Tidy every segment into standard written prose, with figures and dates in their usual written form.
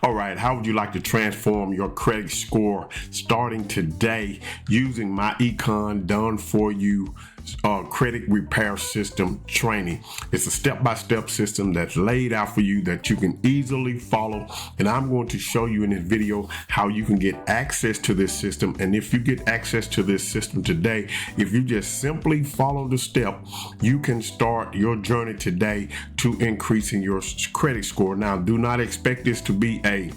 All right, how would you like to transform your credit score starting today using MYECON done for you credit repair system training? It's a step-by-step system that's laid out for you that you can easily follow, and I'm going to show you in this video how you can get access to this system. And if you get access to this system today, if you just simply follow the step, you can start your journey today to increasing your credit score. Now, do not expect this to be a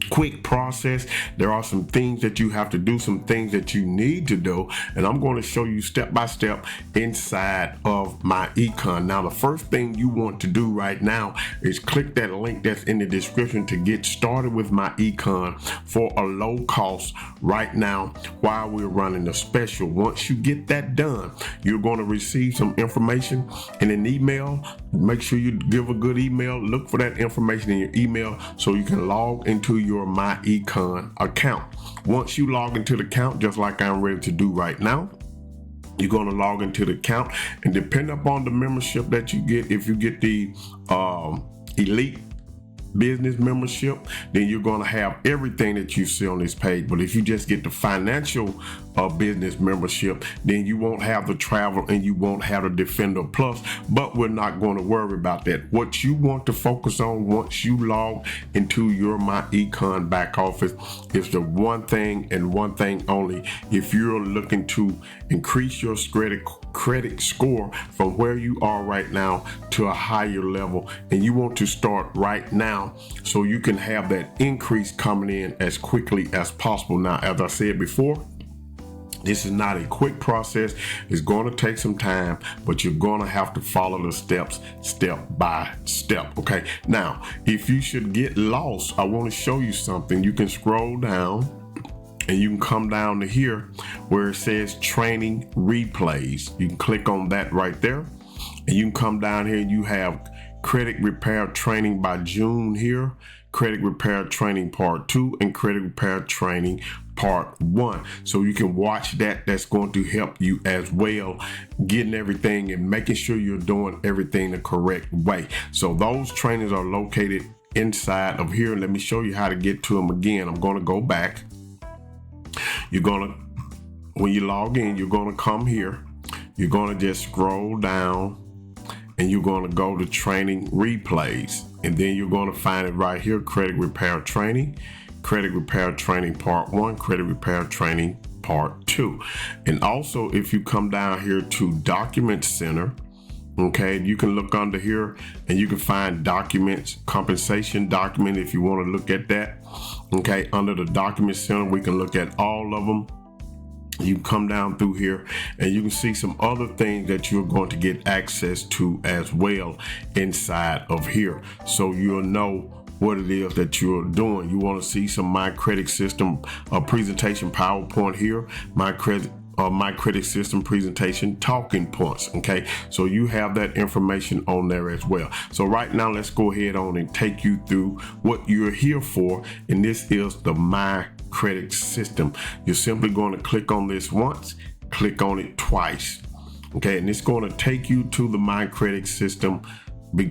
quick process. There are some things that you have to do, some things that you need to do, and I'm going to show you step by step inside of MYECON. Now, the first thing you want to do right now is click that link that's in the description to get started with MYECON for a low cost right now while we're running the special. Once you get that done, you're going to receive some information in an email. Make sure you give a good email. Look for that information in your email so you can log into your MYECON account. Once you log into the account, just like I'm ready to do right now, you're going to log into the account, and depending upon the membership that you get, if you get the elite business membership, then you're going to have everything that you see on this page. But if you just get the financial business membership, then you won't have the travel and you won't have the Defender Plus. But we're not going to worry about that. What you want to focus on once you log into your MYECON back office is the one thing and one thing only. If you're looking to increase your credit score from where you are right now to a higher level, and you want to start right now so you can have that increase coming in as quickly as possible. Now, as I said before, this is not a quick process. It's going to take some time, but you're going to have to follow the steps step by step. Okay. Now, if you should get lost, I want to show you something. You can scroll down and you can come down to here where it says training replays. You can click on that right there, and you can come down here and you have credit repair training by June here, credit repair training part 2, and credit repair training part 1. So you can watch that. That's going to help you as well, getting everything and making sure you're doing everything the correct way. So those trainings are located inside of here. Let me show you how to get to them again. I'm going to go back. You're going to, when you log in, you're going to come here. You're going to just scroll down, and you're going to go to training replays, and then you're going to find it right here, credit repair training part 1, credit repair training part 2. And also, if you come down here to document center, okay, you can look under here and you can find documents, compensation document, if you want to look at that. Okay, under the document center, we can look at all of them. You can come down through here and you can see some other things that you're going to get access to as well inside of here, so you'll know what it is that you're doing. You want to see some My Credit System presentation PowerPoint here, My Credit System presentation talking points. Okay, so you have that information on there as well. So right now, let's go ahead on and take you through what you're here for, and this is the My Credit System. You're simply going to click on this once, click on it twice. Okay, and it's going to take you to the My Credit System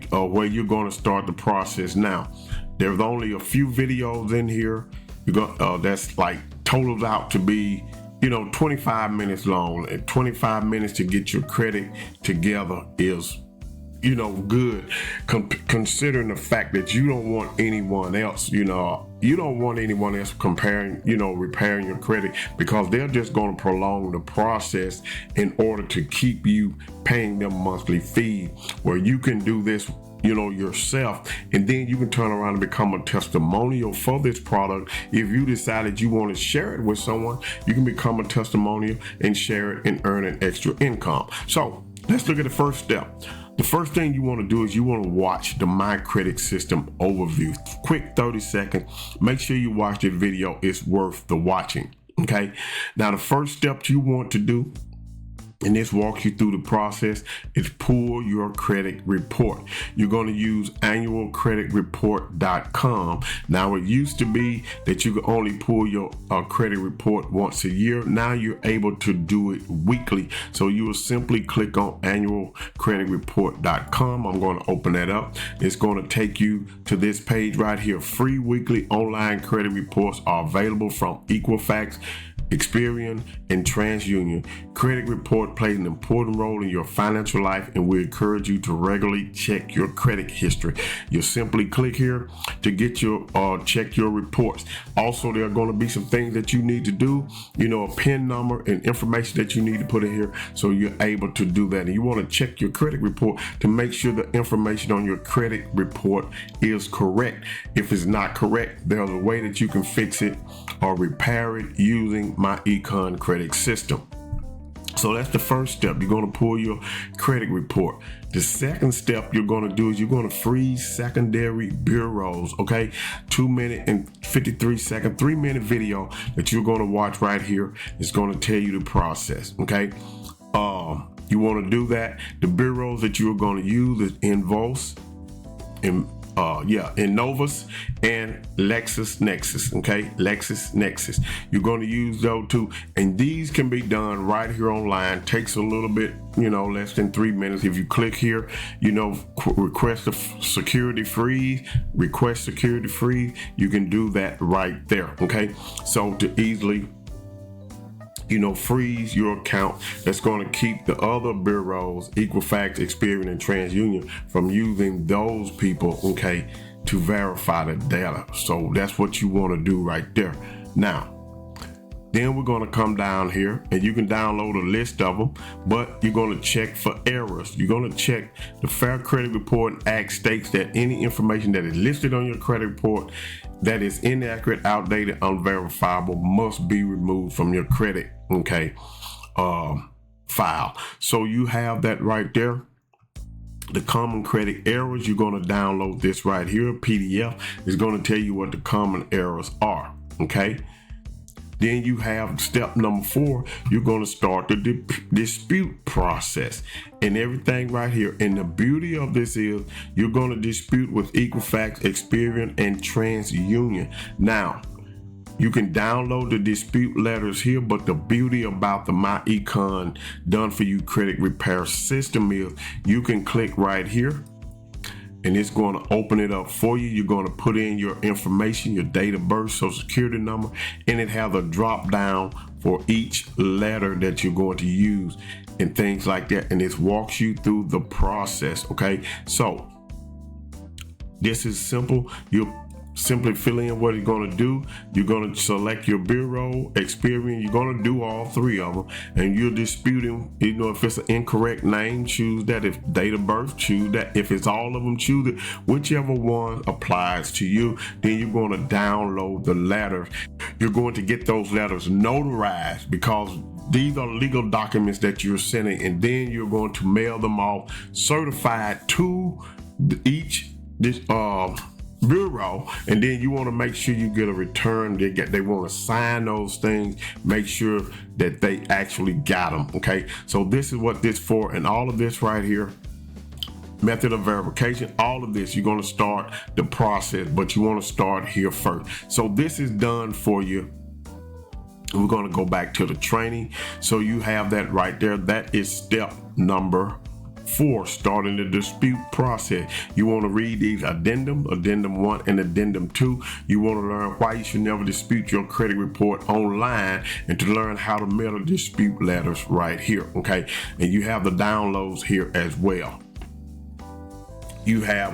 where you're going to start the process. Now, there's only a few videos in here. That's like totals out to be 25 minutes long, and 25 minutes to get your credit together is good, considering the fact that you don't want anyone else, you don't want anyone else repairing your credit, because they're just going to prolong the process in order to keep you paying them monthly fee, where you can do this yourself, and then you can turn around and become a testimonial for this product. If you decided you want to share it with someone, you can become a testimonial and share it and earn an extra income. So let's look at the first step. The first thing you want to do is you want to watch the My Credit System overview. Quick 30 seconds. Make sure you watch the video. It's worth the watching. Okay. Now, the first step you want to do and this walks you through the process, is pull your credit report. You're going to use annualcreditreport.com. Now, it used to be that you could only pull your credit report once a year. Now you're able to do it weekly. So you will simply click on annualcreditreport.com. I'm going to open that up. It's going to take you to this page right here. Free weekly online credit reports are available from Equifax, Experian, and TransUnion. Credit report plays an important role in your financial life, and we encourage you to regularly check your credit history. You simply click here to get your check your reports. Also, there are going to be some things that you need to do, a PIN number and information that you need to put in here, so you're able to do that. And you want to check your credit report to make sure the information on your credit report is correct. If it's not correct, there's a way that you can fix it or repair it using MYECON credit system. So that's the first step. You're going to pull your credit report. The second step you're going to do is you're going to freeze secondary bureaus. Okay, 2 minute and 53 second, 3-minute video that you're going to watch right here is going to tell you the process. Okay, you want to do that. The bureaus that you're going to use is Invoice, Innovus and LexisNexis. Okay, LexisNexis. You're going to use those two, and these can be done right here online. Takes a little bit, less than 3 minutes. If you click here, request a security freeze, you can do that right there. Okay, so to easily freeze your account, that's going to keep the other bureaus, Equifax, Experian, and TransUnion, from using those people, okay, to verify the data. So that's what you want to do right there. Now, then we're going to come down here, and you can download a list of them, but you're going to check for errors. You're going to check the Fair Credit Reporting Act states that any information that is listed on your credit report that is inaccurate, outdated, unverifiable must be removed from your credit, file. So you have that right there. The common credit errors, you're going to download this right here. PDF is going to tell you what the common errors are. Okay. Then you have step number 4. You're going to start the dispute process and everything right here. And the beauty of this is you're going to dispute with Equifax, Experian, and TransUnion. Now, you can download the dispute letters here, but the beauty about the MYECON Done For You Credit Repair System is you can click right here, and it's going to open it up for you. You're going to put in your information, your date of birth, social security number, and it has a drop down for each letter that you're going to use and things like that. And it walks you through the process. Okay, so this is simple. You simply fill in what you're going to do. You're going to select your bureau, Experian. You're going to do all 3 of them, and you're disputing, if it's an incorrect name, choose that. If date of birth, choose that. If it's all of them, choose it. Whichever one applies to you. Then you're going to download the letters. You're going to get those letters notarized, because these are legal documents that you're sending, and then you're going to mail them off certified to each bureau, and then you want to make sure you get a return. They want to sign those things, make sure that they actually got them. Okay, so this is what this for, and all of this right here, method of verification, all of this, you're going to start the process, but you want to start here first. So this is done for you. We're going to go back to the training. So you have that right there. That is step number 4, starting the dispute process. You want to read these addendum 1 and addendum 2. You want to learn why you should never dispute your credit report online, and to learn how to mail the dispute letters right here. Okay, and you have the downloads here as well. You have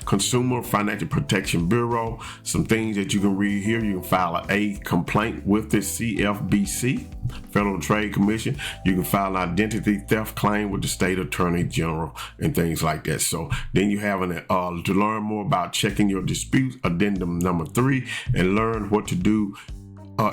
Consumer Financial Protection Bureau, some things that you can read here. You can file a complaint with the CFBC, Federal Trade Commission. You can file an identity theft claim with the State Attorney General and things like that. So then you have to learn more about checking your disputes, addendum number 3, and learn what to do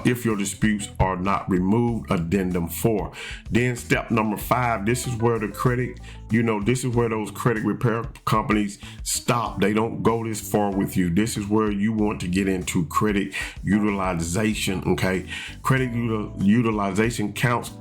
if your disputes are not removed, addendum 4. Then step number 5, this is where the credit, this is where those credit repair companies stop. They don't go this far with you. This is where you want to get into credit utilization. Okay, credit utilization counts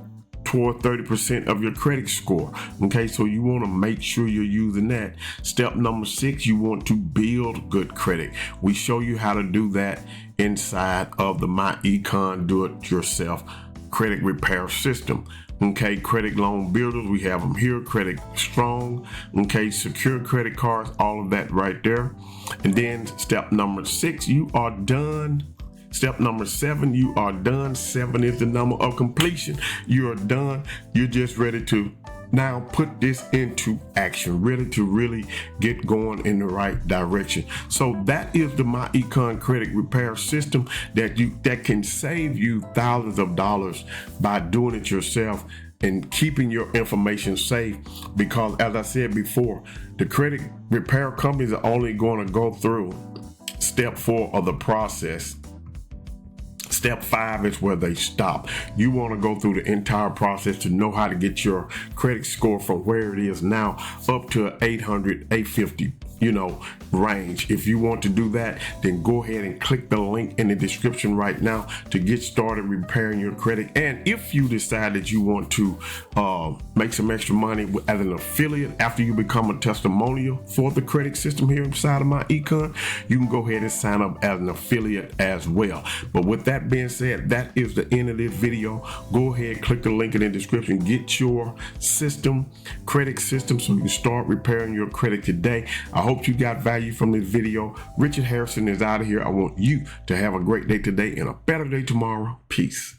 toward 30% of your credit score. Okay, so you want to make sure you're using that. Step number 6, you want to build good credit. We show you how to do that inside of the MYECON do-it-yourself credit repair system. Okay, credit loan builders, we have them here. Credit strong, okay, secure credit cards, all of that right there. And then step number 6, you are done. Step number 7, you are done. 7 is the number of completion. You are done. You're just ready to now put this into action, ready to really get going in the right direction. So that is the MYECON credit repair system that can save you thousands of dollars by doing it yourself and keeping your information safe. Because as I said before, the credit repair companies are only going to go through step 4 of the process. Step 5 is where they stop. You want to go through the entire process to know how to get your credit score from where it is now up to 800, 850, range. If you want to do that, then go ahead and click the link in the description right now to get started repairing your credit. And if you decide that you want to make some extra money as an affiliate after you become a testimonial for the credit system here inside of MYECON, you can go ahead and sign up as an affiliate as well. But with that being said, that is the end of this video. Go ahead, click the link in the description, get your credit system, so you can start repairing your credit today. I hope you got value from this video. Richard Hairston is out of here. I want you to have a great day today and a better day tomorrow. Peace.